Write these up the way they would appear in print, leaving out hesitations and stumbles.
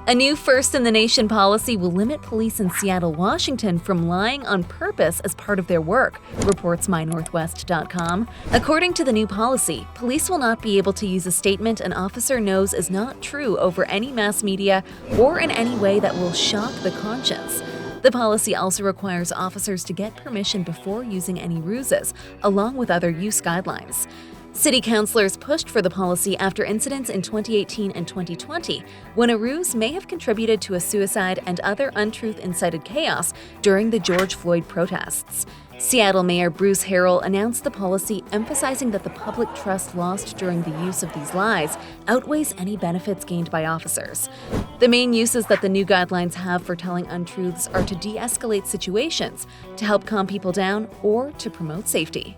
A new first-in-the-nation policy will limit police in Seattle, Washington from lying on purpose as part of their work, reports MyNorthwest.com. According to the new policy, police will not be able to use a statement an officer knows is not true over any mass media or in any way that will shock the conscience. The policy also requires officers to get permission before using any ruses, along with other use guidelines. City councilors pushed for the policy after incidents in 2018 and 2020, when a ruse may have contributed to a suicide and other untruth-incited chaos during the George Floyd protests. Seattle Mayor Bruce Harrell announced the policy, emphasizing that the public trust lost during the use of these lies outweighs any benefits gained by officers. The main uses that the new guidelines have for telling untruths are to de-escalate situations, to help calm people down, or to promote safety.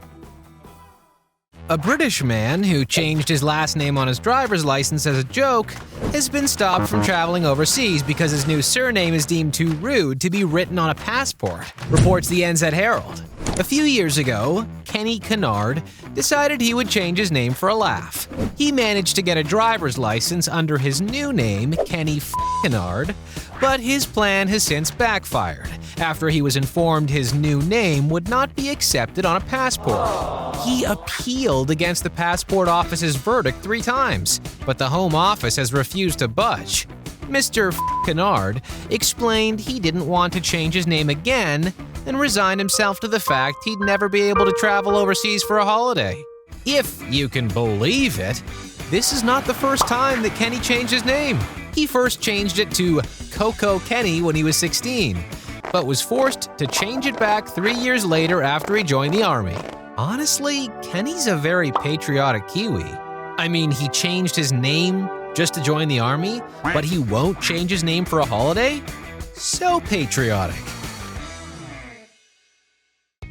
A British man who changed his last name on his driver's license as a joke has been stopped from traveling overseas because his new surname is deemed too rude to be written on a passport, reports the NZ Herald. A few years ago, Kenny Kennard decided he would change his name for a laugh. He managed to get a driver's license under his new name, Kenny Kennard, but his plan has since backfired after he was informed his new name would not be accepted on a passport. He appealed against the passport office's verdict 3 times, but the Home Office has refused to budge. Mr. Kennard explained he didn't want to change his name again and resigned himself to the fact he'd never be able to travel overseas for a holiday. If you can believe it, this is not the first time that Kenny changed his name. He first changed it to Coco Kenny when he was 16, but was forced to change it back 3 years later after he joined the Army. Honestly, Kenny's a very patriotic Kiwi. I mean, he changed his name just to join the Army, but he won't change his name for a holiday? So patriotic.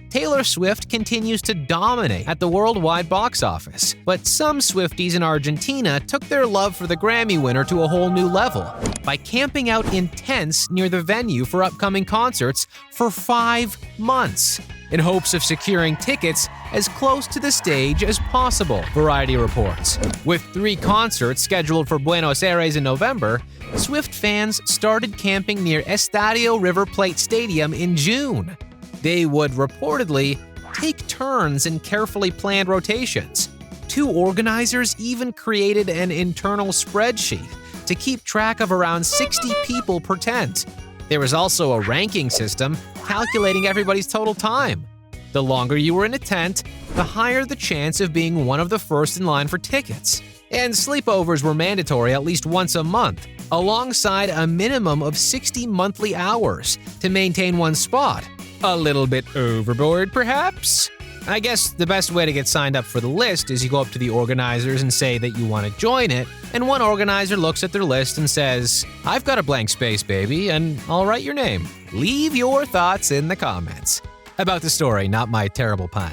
Taylor Swift continues to dominate at the worldwide box office, but some Swifties in Argentina took their love for the Grammy winner to a whole new level by camping out in tents near the venue for upcoming concerts for 5 months in hopes of securing tickets as close to the stage as possible, Variety reports. With 3 concerts scheduled for Buenos Aires in November, Swift fans started camping near Estadio River Plate Stadium in June. They would reportedly take turns in carefully planned rotations. 2 organizers even created an internal spreadsheet to keep track of around 60 people per tent. There was also a ranking system calculating everybody's total time. The longer you were in a tent, the higher the chance of being one of the first in line for tickets. And sleepovers were mandatory at least once a month, alongside a minimum of 60 monthly hours to maintain one spot. A little bit overboard, perhaps? I guess the best way to get signed up for the list is you go up to the organizers and say that you want to join it, and one organizer looks at their list and says, "I've got a blank space, baby, and I'll write your name." Leave your thoughts in the comments. About the story, not my terrible pun.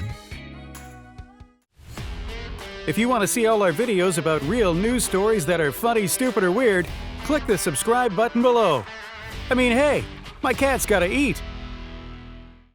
If you want to see all our videos about real news stories that are funny, stupid, or weird, click the subscribe button below. I mean, hey, my cat's gotta eat.